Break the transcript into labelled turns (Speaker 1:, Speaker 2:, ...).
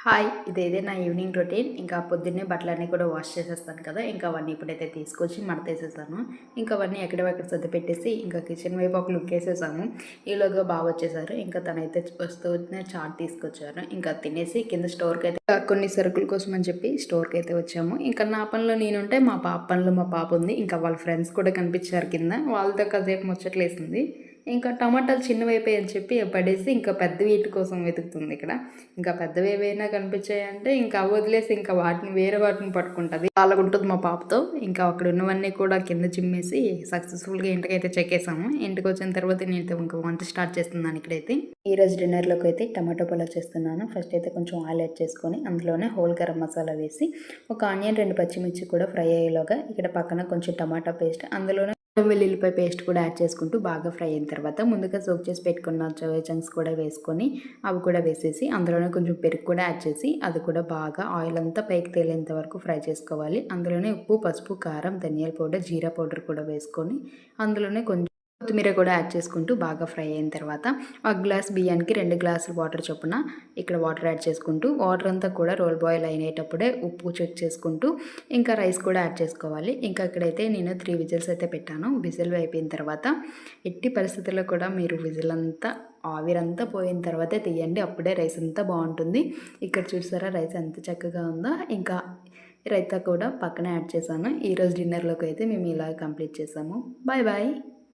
Speaker 1: Hi! ఇదేదే నా evening routine. ఇంకా పొద్దున్నే బట్టలన్నీ కూడా వాష్ చేసేస్తాను కదా! ఇంకా అవన్నీ ఇప్పుడైతే తీసుకొచ్చి మడతేసేసాను. ఇంకా అవన్నీ ఎక్కడివక్కడ సర్దిపెట్టేసి ఇంకా కిచెన్ వైపు ఒక లుక్కేసేసాము. ఈలోగా బావొచ్చేసారు. ఇంకా తనైతే వస్తూనే చాట్ తీసుకొచ్చారు. ఇంకా తినేసి కింద స్టోర్‌కైతే కొన్ని సరుకుల కోసం అని చెప్పి స్టోర్‌కైతే వచ్చాము. ఇంకా నా పనిలో నేనుంటే మా పాప పనిలో మా పాప ఉంది. ఇంకా వాళ్ళ ఫ్రెండ్స్ కూడా కనిపించారు కింద. వాళ్ళతో కాసేపు ముచ్చట్లేసింది. ఇంకా టమాటాలు చిన్నవైపోయాయి అని చెప్పి పడేసి ఇంకా పెద్దవి వీటి కోసం వెతుకుతుంది ఇక్కడ. ఇంకా పెద్దవి ఏవైనా కనిపించాయంటే ఇంకా అవి వదిలేసి ఇంకా వాటిని వేరే వాటిని పట్టుకుంటది. అలాగుంటుంది మా పాపతో. ఇంకా అక్కడ ఉన్నవన్నీ కూడా కింద చిమ్మేసి సక్సెస్‌ఫుల్‌గా ఇంటికైతే చెక్కేసాము. ఇంటికొచ్చిన తర్వాత నేనైతే ఇంకా వంట స్టార్ట్ చేస్తున్నాను ఇక్కడైతే. ఈరోజు డిన్నర్‌లోకి అయితే టమాటో పులావ్ చేస్తున్నాను. ఫస్ట్ అయితే కొంచెం ఆయిల్ యాడ్ చేసుకొని అందులోనే హోల్ గరం మసాలా వేసి ఒక ఆనియన్, 2 పచ్చిమిర్చి కూడా ఫ్రై అయ్యేలోగా ఇక్కడ పక్కన కొంచెం టమాటా పేస్ట్ అందులోనే వెల్లుల్లిపాయ పేస్ట్ కూడా యాడ్ చేసుకుంటూ బాగా ఫ్రై అయిన తర్వాత ముందుగా సోక్ చేసి పెట్టుకున్న సోయా చంక్స్ కూడా వేసుకొని అవి కూడా వేసేసి అందులోనే కొంచెం పెరుగు కూడా యాడ్ చేసి అది కూడా బాగా ఆయిల్ అంతా పైకి తేలేంత వరకు ఫ్రై చేసుకోవాలి. అందులోనే ఉప్పు, పసుపు, కారం, ధనియాల పౌడర్, జీరా పౌడర్ కూడా వేసుకొని అందులోనే కొంచెం కొత్తిమీర కూడా యాడ్ చేసుకుంటూ బాగా ఫ్రై అయిన తర్వాత ఒక గ్లాస్ బియ్యానికి 2 గ్లాసులు వాటర్ చొప్పున ఇక్కడ వాటర్ యాడ్ చేసుకుంటూ వాటర్ అంతా కూడా రోల్ బాయిల్ అయినేటప్పుడే ఉప్పు చెక్ చేసుకుంటూ ఇంకా రైస్ కూడా యాడ్ చేసుకోవాలి. ఇంకా ఇక్కడైతే నేను 3 విజిల్స్ అయితే పెట్టాను. విజిల్ అయిపోయిన తర్వాత ఎట్టి పరిస్థితుల్లో కూడా మీరు విజిల్ అంతా ఆవిరంతా పోయిన తర్వాతే తీయండి. అప్పుడే రైస్ అంతా బాగుంటుంది. ఇక్కడ చూసారా రైస్ ఎంత చక్కగా ఉందో. ఇంకా రైతా కూడా పక్కన యాడ్ చేశాను. ఈరోజు డిన్నర్లోకి అయితే మేము ఇలా కంప్లీట్ చేసాము. Bye bye.